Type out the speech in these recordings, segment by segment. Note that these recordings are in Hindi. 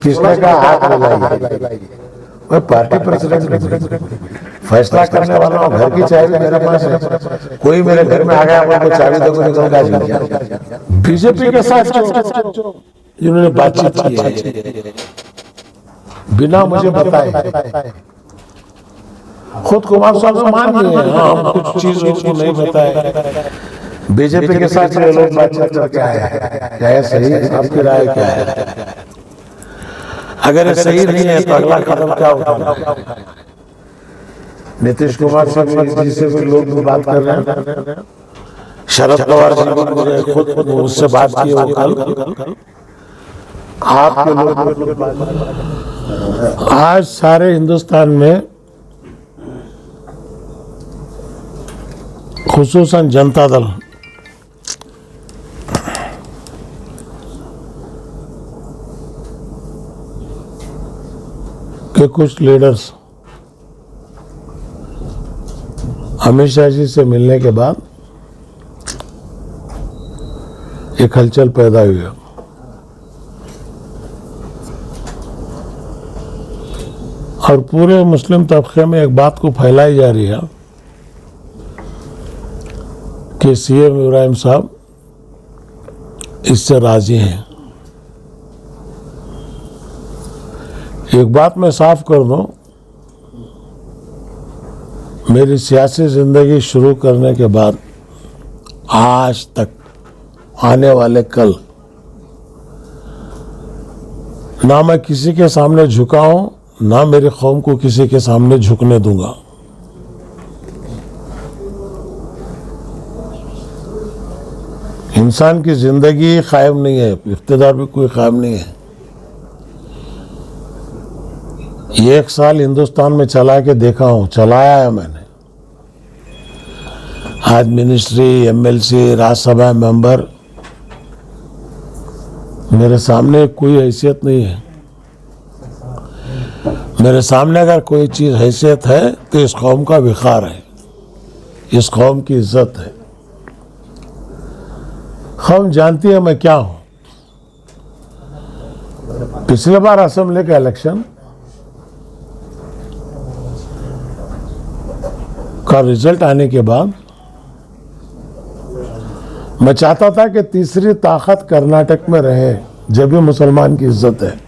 किसने का हाथ मिलाइए। मैं पार्टी प्रेसिडेंट फैसला करने वाला हूँ। घर की चाबी मेरे पास है। कोई मेरे घर में आ गया बोल चाबी देखो निकल गया। बीजेपी के साथ जो इन्होंने बातचीत की है बिना मुझे बताए, खुद कुमार स्वामी मान लिए हैं। हाँ, कुछ चीज उनको नहीं बताए। बीजेपी के साथ ये लोग बातचीत करके आए, क्या है सही? आपकी राय क्या है? अगर ये सही नहीं है तो अगला कदम क्या उठाना है? नीतीश कुमार जी से भी लोग बात कर रहे हैं। शरद पवार जी मुझे खुद उससे बात की वो कल। आपके लोग आज सारे हिंदुस्तान में खुसूसन जनता दल के कुछ लीडर्स अमित शाह जी से मिलने के बाद एक हलचल पैदा हुई है। और पूरे मुस्लिम तबके में एक बात को फैलाई जा रही है कि सीएम इब्राहिम साहब इससे राजी हैं। एक बात मैं साफ कर दूं, मेरी सियासी जिंदगी शुरू करने के बाद आज तक आने वाले कल ना मैं किसी के सामने झुका हूं, ना मेरी कौम को किसी के सामने झुकने दूंगा। इंसान की जिंदगी कायम नहीं है, इख्तिदार भी कोई कायम नहीं है। ये 1 साल हिंदुस्तान में चला के देखा हूं, चलाया है मैंने। आज मिनिस्ट्री, एमएलसी, राज्यसभा मेंबर, मेरे सामने कोई हैसियत नहीं है। मेरे सामने अगर कोई चीज हैसियत है तो इस कौम का विकार है, इस कौम की इज्जत है। कौम जानती है मैं क्या हूं। पिछले बार असेंबली का इलेक्शन का रिजल्ट आने के बाद मैं चाहता था कि तीसरी ताकत कर्नाटक में रहे, जब भी मुसलमान की इज्जत है।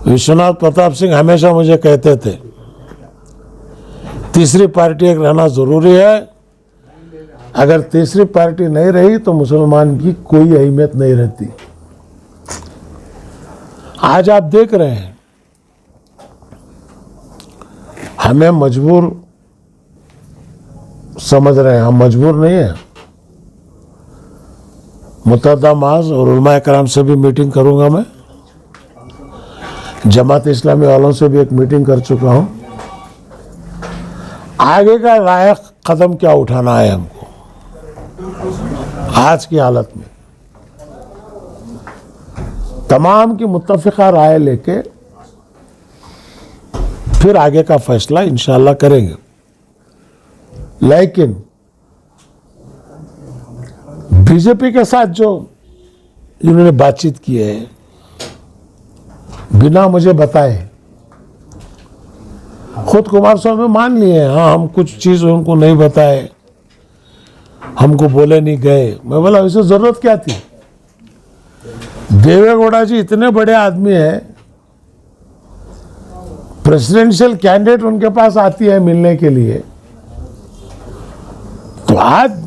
विश्वनाथ प्रताप सिंह हमेशा मुझे कहते थे तीसरी पार्टी एक रहना जरूरी है। अगर तीसरी पार्टी नहीं रही तो मुसलमान की कोई अहमियत नहीं रहती। आज आप देख रहे हैं हमें मजबूर समझ रहे हैं। हम मजबूर नहीं है। मुतअद्दा माज और उलमा कराम से भी मीटिंग करूंगा मैं। जमात इस्लामी वालों से भी एक मीटिंग कर चुका हूं। आगे का लायक कदम क्या उठाना है हमको आज की हालत में। तमाम की मुत्तफिका राय लेके फिर आगे का फैसला इंशाअल्लाह करेंगे। लेकिन बीजेपी के साथ जो इन्होंने बातचीत की है बिना मुझे बताए, खुद कुमार स्वामी मान लिए हैं। हाँ, हम कुछ चीज उनको नहीं बताए, हमको बोले नहीं गए। मैं बोला इसे जरूरत क्या थी? देवेगौड़ा जी इतने बड़े आदमी हैं, प्रेसिडेंशियल कैंडिडेट उनके पास आती है मिलने के लिए, तो आज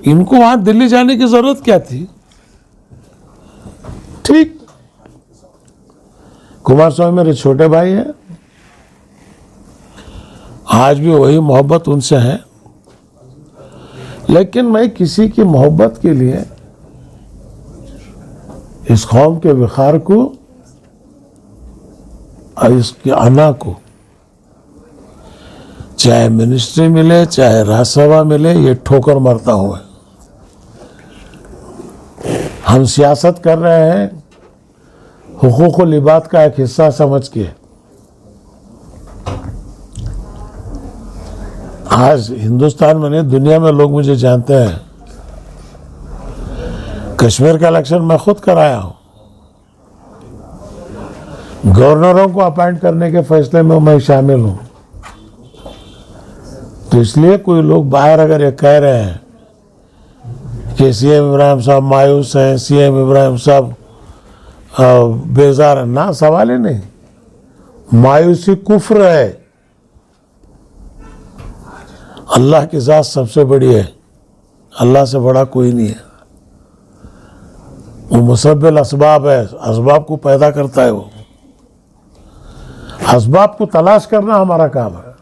इनको वहां दिल्ली जाने की जरूरत क्या थी? ठीक, कुमार स्वामी मेरे छोटे भाई हैं, आज भी वही मोहब्बत उनसे है। लेकिन मैं किसी की मोहब्बत के लिए इस कौम के विकार को और इसके अना को, चाहे मिनिस्ट्री मिले चाहे राज्यसभा मिले, ये ठोकर मरता हुआ। हम सियासत कर रहे हैं हुकूक लिबात का एक हिस्सा समझ के। आज हिंदुस्तान में नहीं दुनिया में लोग मुझे जानते हैं। कश्मीर का इलेक्शन मैं खुद कराया हूं। गवर्नरों को अपॉइंट करने के फैसले में मैं शामिल हूं। तो इसलिए कोई लोग बाहर अगर ये कह रहे हैं कि सीएम इब्राहिम साहब मायूस हैं, सीएम इब्राहिम साहब बेजार है, ना, सवाल ही नहीं। मायूसी कुफ्र है। अल्लाह की ज़ात सबसे बड़ी है, अल्लाह से बड़ा कोई नहीं है। वो मुसब्बिल असबाब है, असबाब को पैदा करता है। वो असबाब को तलाश करना हमारा काम है।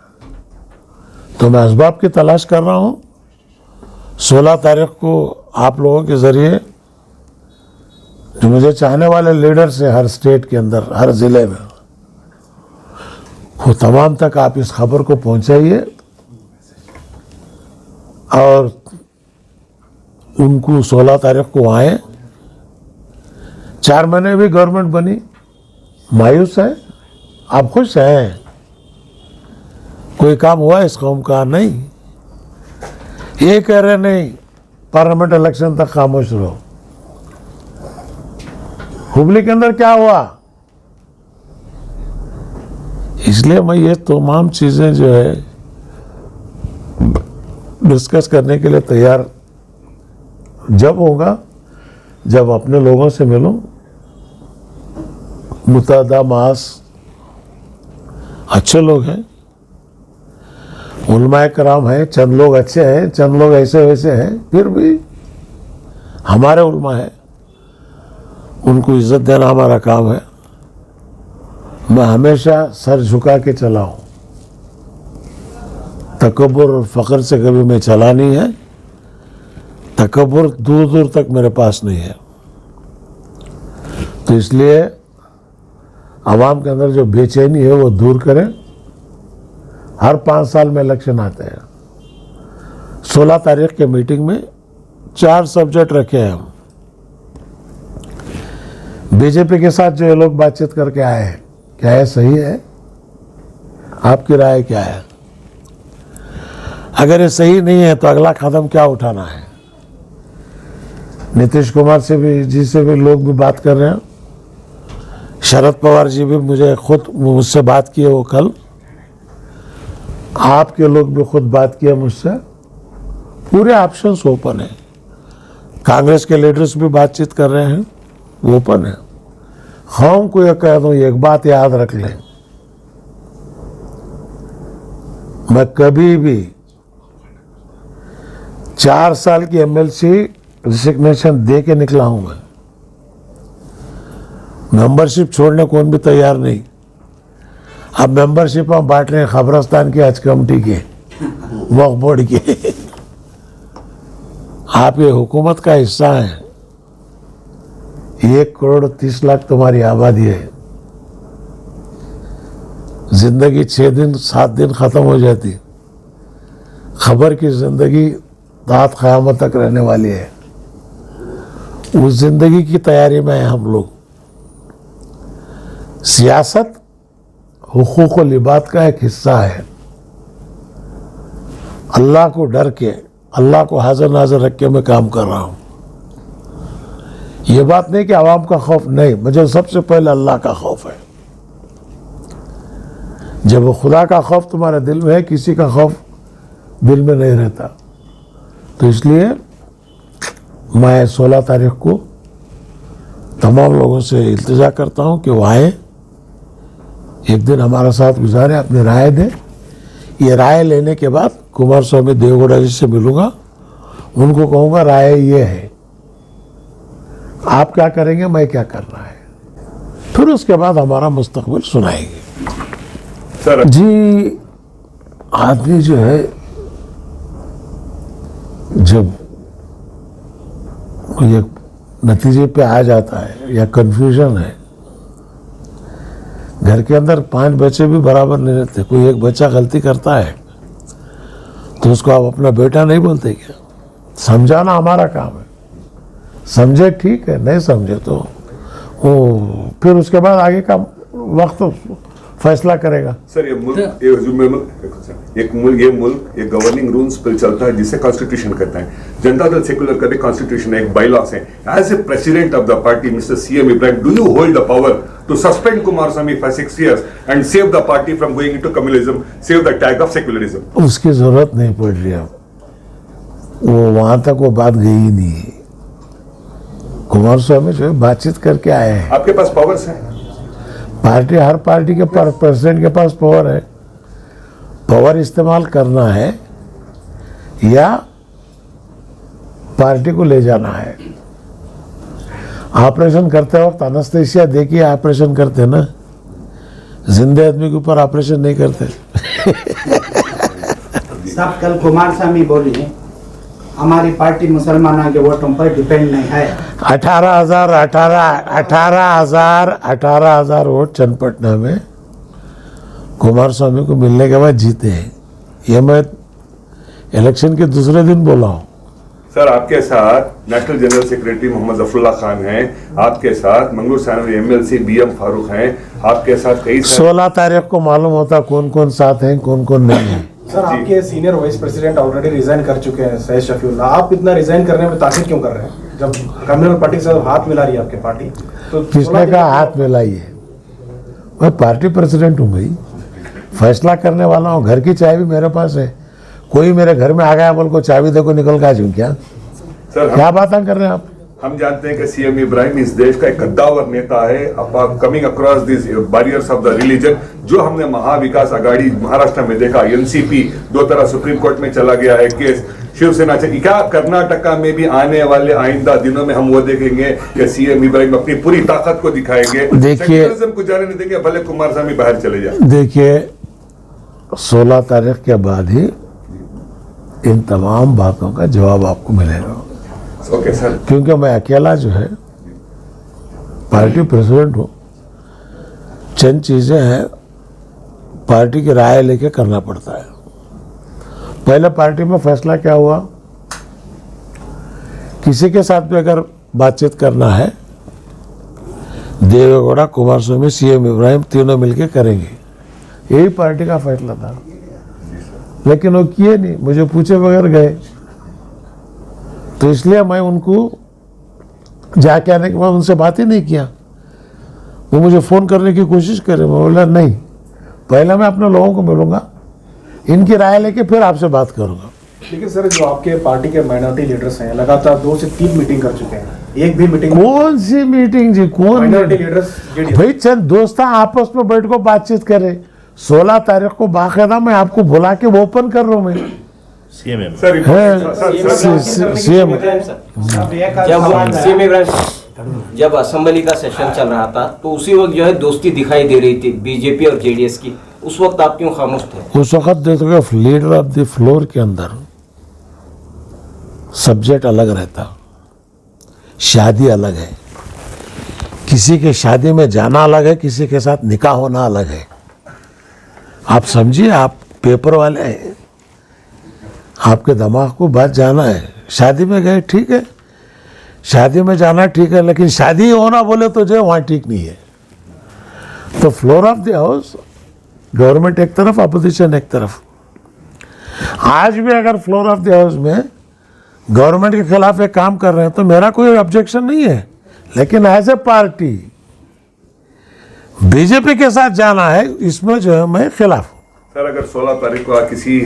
तो मैं असबाब की तलाश कर रहा हूँ। 16 तारीख को आप लोगों के ज़रिए जो मुझे चाहने वाले लीडर्स हैं हर स्टेट के अंदर, हर ज़िले में, वो तमाम तक आप इस खबर को पहुँचाइए और उनको 16 तारीख को आए। 4 महीने भी गवर्नमेंट बनी, मायूस है, आप खुश हैं? कोई काम हुआ इस कौम का? नहीं। ये कह रहे नहीं पार्लियामेंट इलेक्शन तक खामोश रहो। हुबली के अंदर क्या हुआ? इसलिए मैं ये तमाम चीजें जो है डिस्कस करने के लिए तैयार जब होगा, जब अपने लोगों से मिलूं। मुतादा मास अच्छे लोग हैं, उलमाए कराम हैं, चंद लोग अच्छे हैं, चंद लोग ऐसे वैसे हैं, फिर भी हमारे उलमा है, उनको इज्जत देना हमारा काम है। मैं हमेशा सर झुका के चला हूँ, तकब्बुर और फ़ख्र से कभी मैं चला नहीं है। तकब्बुर दूर दूर तक मेरे पास नहीं है। तो इसलिए आवाम के अंदर जो बेचैनी है वो दूर करें। हर 5 साल में इलेक्शन आते हैं। 16 तारीख के मीटिंग में 4 सब्जेक्ट रखे हैं हम। बीजेपी के साथ जो ये लोग बातचीत करके आए हैं, क्या ये सही है? आपकी राय क्या है? अगर ये सही नहीं है तो अगला कदम क्या उठाना है? नीतीश कुमार से भी भी लोग भी बात कर रहे हैं। शरद पवार जी भी मुझसे बात किए वो कल। आपके लोग भी खुद बात किए मुझसे। पूरे ऑप्शंस ओपन है। कांग्रेस के लीडर्स भी बातचीत कर रहे हैं, वो ओपन है। हम को यह कह दूं, एक बात याद रख लें, मैं कभी भी 4 साल की एमएलसी रिसिग्नेशन दे के निकला हूं। मैं मेंबरशिप छोड़ने कौन भी तैयार नहीं। अब मेंबरशिप हम बांट रहे हैं खबरस्तान की, हज कमेटी के, वक्फ बोर्ड के। आप ये हुकूमत का हिस्सा हैं। 1 करोड़ 30 लाख तुम्हारी आबादी है। जिंदगी 6 दिन 7 दिन खत्म हो जाती। खबर की जिंदगी रात क़यामत तक रहने वाली है। उस जिंदगी की तैयारी में हैं हम लोग। सियासत हुकूक व लिबात का एक हिस्सा है। अल्लाह को डर के, अल्लाह को हाजिर नाजिर रख के मैं काम कर रहा हूँ। ये बात नहीं कि आवाम का खौफ नहीं, मुझे सबसे पहले अल्लाह का खौफ है। जब वो खुदा का खौफ तुम्हारे दिल में है, किसी का खौफ दिल में नहीं रहता। तो इसलिए मैं 16 तारीख को तमाम लोगों से इल्तिजा करता हूँ कि वो आए, एक दिन हमारा साथ गुजारे, अपनी राय दें। ये राय लेने के बाद कुमार स्वामी देवगौड़ा जी से मिलूंगा, उनको कहूँगा राय ये है, आप क्या करेंगे, मैं क्या करना है, फिर उसके बाद हमारा मुस्तकबिल सुनाएंगे। सर जी, आदमी जो है जब ये नतीजे पे आ जाता है या कंफ्यूजन है, घर के अंदर 5 बच्चे भी बराबर नहीं रहते। कोई एक बच्चा गलती करता है तो उसको आप अपना बेटा नहीं बोलते क्या? समझाना हमारा काम है। समझे ठीक है, नहीं समझे तो वो फिर उसके बाद आगे का वक्त फैसला करेगा। सर ये मुल्क ये गवर्निंग रूल्स पर चलता है, जिसे कॉन्स्टिट्यूशन कहता है। जनता दल सेकुलर का भी कॉन्स्टिट्यूशन है, एक बाईलॉस है। As a president of the party mister CM Ibrahim, do you hold the power to suspend Kumaraswamy for 6 years and save the party from going into communalism, save the tag of secularism? उसकी जरूरत नहीं पड़ रही अब, वो वहां तक वो बात गई ही नहीं है। कुमार स्वामी जो है बातचीत करके आए हैं। आपके पास पावर्स हैं? पार्टी, हर पार्टी के प्रेसिडेंट के पास पावर है। पावर इस्तेमाल करना है या पार्टी को ले जाना है। ऑपरेशन करते वक्त एनेस्थीसिया देखिए ऑपरेशन करते ना, जिंदे आदमी के ऊपर ऑपरेशन नहीं करते। साहब कल कुमारस्वामी बोले हमारी पार्टी मुसलमानों के वोटों पर डिपेंड नहीं है। 18,000 वोट चन्नपटना में कुमारस्वामी को मिलने के बाद जीते हैं। ये मैं इलेक्शन के दूसरे दिन बोला हूँ। सर, आपके साथ national general secretary Mohammed Zafarullah Khan हैं, आपके साथ मंगलूर सानवी एमएलसी बीएम फारूक हैं, आपके साथ कई 16 तारीख को मालूम होता कौन कौन साथ हैं कौन कौन नहीं है। सर, आपके senior vice president already resign कर चुके हैं, सैयद शफीउल्लाह। आप इतना रिजाइन करने में ताकीद क्यों कर रहे हैं जब कम्युनल पार्टी के साथ हाथ मिला रही है आपकी पार्टी? तो किसने कहा हाथ मिलाइए? मैं पार्टी प्रेसिडेंट हूँ भाई, फैसला करने वाला हूँ। घर की चाबी मेरे पास है। कोई मेरे घर में आ गया बोल को चाबी देखो निकल के आ जाऊँ क्या? सर, क्या बातें कर रहे हैं आप? हम जानते हैं कि सीएम इब्राहिम इस देश का एक कद्दावर नेता है, coming across this barriers of the religion. जो हमने महाविकास आघाड़ी महाराष्ट्र में देखा, एनसीपी 2 तरह सुप्रीम कोर्ट में चला गया है केस, शिवसेना से क्या कर्नाटका में भी आने वाले आइंदा दिनों में हम वो देखेंगे कि सीएम इब्राहिम अपनी पूरी ताकत को दिखाएंगे। देखिए, सेक्युलरिज्म को जाने नहीं देंगे, भले कुमारस्वामी बाहर चले जाए। देखिए 16 तारीख के बाद ही इन तमाम बातों का जवाब आपको मिलेगा। Okay sir. क्योंकि मैं अकेला जो है पार्टी प्रेसिडेंट हूँ, चंद चीजें हैं पार्टी की राय लेके करना पड़ता है। पहले पार्टी में फैसला क्या हुआ, किसी के साथ भी अगर बातचीत करना है, देवेगौड़ा, कुमारस्वामी, सीएम इब्राहिम तीनों मिलके करेंगे, यही पार्टी का फैसला था। लेकिन वो किए नहीं, मुझे पूछे बगैर गए। तो इसलिए मैं उनको जाके आने के बाद उनसे बात ही नहीं किया। वो मुझे फोन करने की कोशिश करे, मैं बोला नहीं, पहले मैं अपने लोगों को मिलूंगा, इनकी राय लेके फिर आपसे बात करूंगा। लेकिन सर, जो आपके पार्टी के माइनॉरिटी लीडर्स हैं लगातार 2 से 3 मीटिंग कर चुके हैं, एक भी मीटिंग कौन सी मीटिंग जी? कौन माइनॉरिटी लीडर्स भाई? चंद दोस्त आपस में बैठ को बातचीत करे। 16 तारीख को बाकायदा मैं आपको बुला के ओपन कर रहा हूँ। मैं सर, सीएम जब असेंबली का सेशन चल रहा था तो उसी वक्त जो है दोस्ती दिखाई दे रही थी बीजेपी और जेडीएस की, उस वक्त आप क्यों खामोश थे? उस वक्त देखोगे लीडर ऑफ द फ्लोर के अंदर सब्जेक्ट अलग रहता, शादी अलग है, किसी के शादी में जाना अलग है, किसी के साथ निकाह होना अलग है। आप समझिए, आप पेपर वाले हैं, आपके दिमाग को बात जाना है। शादी में गए ठीक है, शादी में जाना ठीक है, लेकिन शादी होना बोले तो जो वहाँ ठीक नहीं है। तो floor of the house government एक तरफ, अपोजिशन एक तरफ। आज भी अगर फ्लोर ऑफ द हाउस में गवर्नमेंट के खिलाफ एक काम कर रहे हैं तो मेरा कोई ऑब्जेक्शन नहीं है, लेकिन एज ए पार्टी बीजेपी के साथ जाना है, इसमें जो है मैं खिलाफ हूँ। सर, अगर 16 तारीख को किसी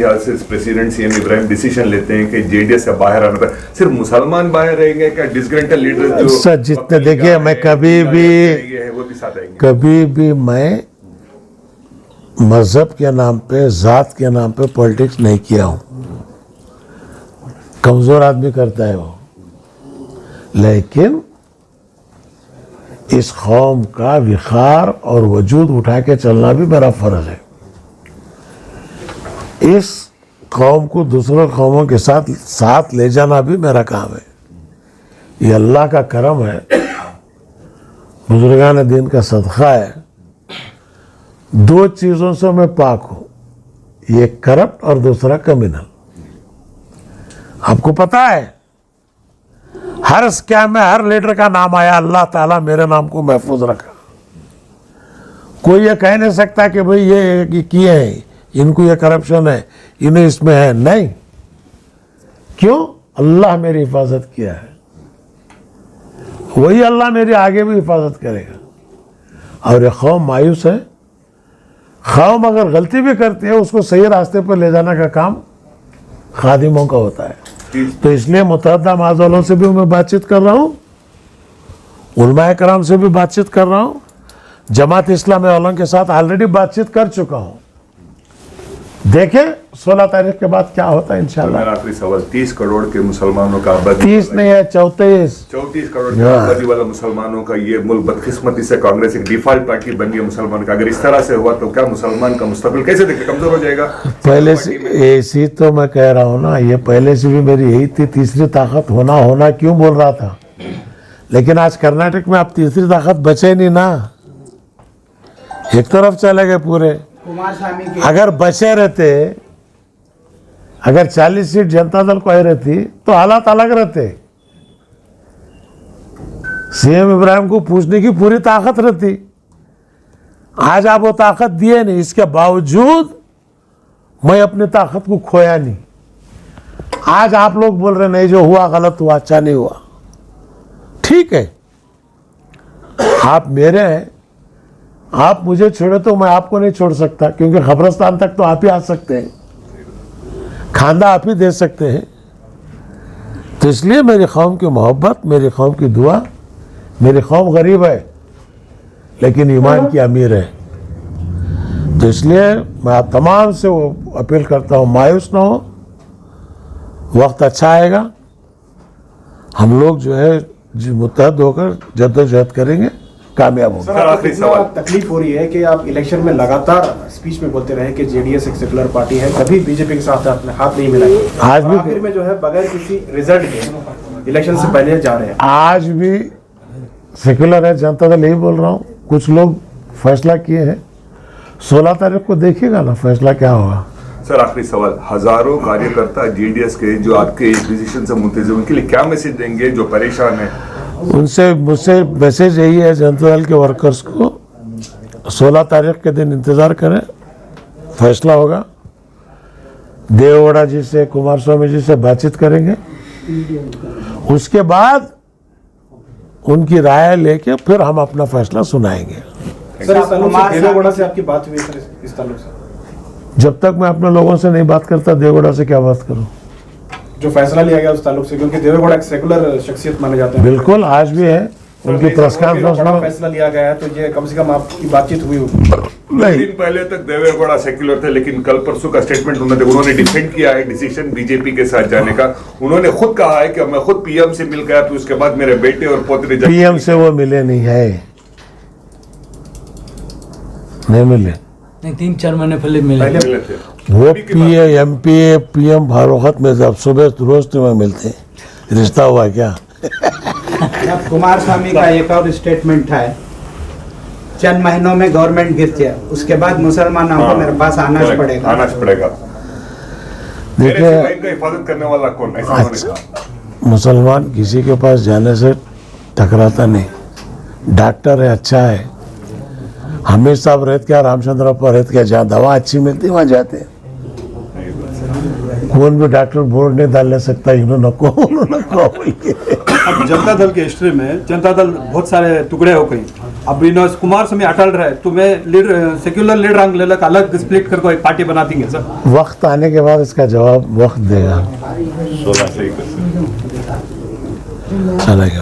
प्रेसिडेंट सीएम इब्राहिम डिसीजन लेते हैं कि जेडीएस से बाहर आना था, सिर्फ मुसलमान बाहर रहेंगे क्या? डिसग्रेंटेड लीडर जो सर जितने देखिए, मैं कभी भी मैं मजहब के नाम पे, जात के नाम पे पॉलिटिक्स नहीं किया हूँ। कमजोर आदमी करता है वो, लेकिन इस कौम का विखार और वजूद उठा के चलना भी मेरा फर्ज है। इस कौम को दूसरों कौमों के साथ ले जाना भी मेरा काम है। ये अल्लाह का करम है, बुजुर्गान दीन का सदका है। 2 चीज़ों से मैं पाक हूँ, एक करप्ट और दूसरा कम्युनल। आपको पता है, हर स्कैम में हर लीडर का नाम आया, अल्लाह ताला मेरे नाम को महफूज रखा। कोई ये कह नहीं सकता कि भाई ये किए हैं, इनको ये करप्शन है, इन्हें इसमें है, नहीं। क्यों? अल्लाह मेरी हिफाजत किया है, वही अल्लाह मेरी आगे भी हिफाजत करेगा। और ये कौम मायूस है। कौम अगर गलती भी करती है उसको सही रास्ते पर ले जाने का काम खादिमों का होता है। तो इसलिए मुतहद्दा माज़ोलों से भी मैं बातचीत कर रहा हूँ, उलमाए कराम से भी बातचीत कर रहा हूँ, जमात इस्लामी वालों के साथ ऑलरेडी बातचीत कर चुका हूँ। देखें 16 तारीख के बाद क्या होता है इंशाल्लाह। मेरा आखिरी सवाल, 30 करोड़ के मुसलमानों का आबादी, 30 नहीं है 34 करोड़ की आबादी वाला मुसलमानों का ये मुल्क, बदकिस्मती से कांग्रेस एक डिफॉल्ट पार्टी बन गई मुसलमान का। अगर इस तरह से हुआ तो क्या मुसलमान का मुस्तकबिल कैसे देखे, कमजोर हो जाएगा? पहले से ऐसी तो मैं कह रहा हूँ ना, ये पहले से भी मेरी यही थी, तीसरी ताकत होना क्यों बोल रहा था। लेकिन आज कर्नाटक में अब तीसरी ताकत बचे नहीं ना, एक तरफ चले गए पूरे। कुमारस्वामी के अगर बचे रहते, अगर 40 सीट जनता दल को आई रहती तो हालात अलग रहते। सीएम इब्राहिम को पूछने की पूरी ताकत रहती। आज आप वो ताकत दिए नहीं, इसके बावजूद मैं अपनी ताकत को खोया नहीं। आज आप लोग बोल रहे नहीं, जो हुआ गलत हुआ, अच्छा नहीं हुआ। ठीक है, आप मेरे हैं, आप मुझे छोड़े तो मैं आपको नहीं छोड़ सकता, क्योंकि खबरस्तान तक तो आप ही आ सकते हैं, खांदा आप ही दे सकते हैं। तो इसलिए मेरी कौम की मोहब्बत, मेरी कौम की दुआ, मेरी कौम गरीब है लेकिन ईमान की अमीर है। तो इसलिए मैं आप तमाम से वो अपील करता हूँ, मायूस ना हो, वक्त अच्छा आएगा। हम लोग जो है मुत्तहद होकर जद्दोजहद करेंगे, कामयाब होंगे। सर, आपको इतना तकलीफ हो रही है कि आप इलेक्शन में लगातार स्पीच में बोलते रहे कि जेडीएस एक सेकुलर पार्टी है, कभी बीजेपी के साथ आपने हाथ नहीं मिलाया। आज भी आखिर में जो है बगैर किसी रिजल्ट के इलेक्शन से पहले जा रहे हैं। आज भी सेकुलर है, जनता दल यही बोल रहा हूँ। कुछ लोग फैसला किए हैं, 16 तारीख को देखिएगा ना फैसला क्या होगा। सर आखिरी सवाल, हजारों कार्यकर्ता जेडीएस के जो आपके इस डिसीजन से मुंतज़िर, उनके लिए क्या मैसेज देंगे जो परेशान है? उनसे मुझसे मैसेज यही है, जनता दल के वर्कर्स को 16 तारीख के दिन इंतज़ार करें, फैसला होगा। देवेगौड़ा जी से, कुमारस्वामी जी से बातचीत करेंगे, उसके बाद उनकी राय लेके फिर हम अपना फैसला सुनाएंगे। सर, इस ताल्लुक से देवेगौड़ा से आपकी बात हुई है सर, इस ताल्लुक से? जब तक मैं अपने लोगों से नहीं बात करता, देवेगौड़ा से क्या बात करूं? जो फैसला लिया गया उस ताल्लुक से, क्योंकि देवेगौड़ा एक सेकुलर शख्सियत माने जाते हैं। बिल्कुल, आज भी है। उनकी प्रेस कॉन्फ्रेंस बड़ा में फैसला लिया गया है, तो ये कम से कम आपकी बातचीत हुई होगी। नहीं, दिन पहले तक देवेगौड़ा सेक्युलर थे, लेकिन कल परसों का स्टेटमेंट उन्होंने डिफेंड किया है डिसीजन बीजेपी के साथ जाने का। उन्होंने खुद कहा है कि मैं खुद पीएम से मिल गया, तो उसके बाद मेरे बेटे और पोते पीएम से वो मिले नहीं है, नहीं मिले। नहीं, 3-4 महीने पहले मिले। मिले थे। वो पीएम हर वक्त में जब सुबह रोज तुम्हें मिलते, रिश्ता हुआ क्या? अब कुमारस्वामी का एक और स्टेटमेंट है, चंद महीनों में गवर्नमेंट गिरती है, उसके बाद मुसलमानों को मेरे पास आना पड़ेगा। देखिए, इनका हिफाजत करने वाला कौन? ऐसा उन्होंने कहा। मुसलमान किसी के पास जाने से टकराता नहीं। डॉक्टर है, अच्छा है, हमीद साहब रहते क्या, रामचंद्र पर रहते क्या, जहाँ दवा अच्छी मिलती वहाँ जाते हैं। कौन भी डॉक्टर बोर्ड नहीं डाल ले सकता, इन्होंने अब जनता दल के हिस्ट्री में जनता दल बहुत सारे टुकड़े हो गई। अब इन कुमारस्वामी अटल रहे, तुम्हें लीडर सेक्युलर लीडर रंग ले अलग स्प्लिट करके एक पार्टी बना देंगे सर। वक्त आने के बाद इसका जवाब वक्त देगा। चलेगा।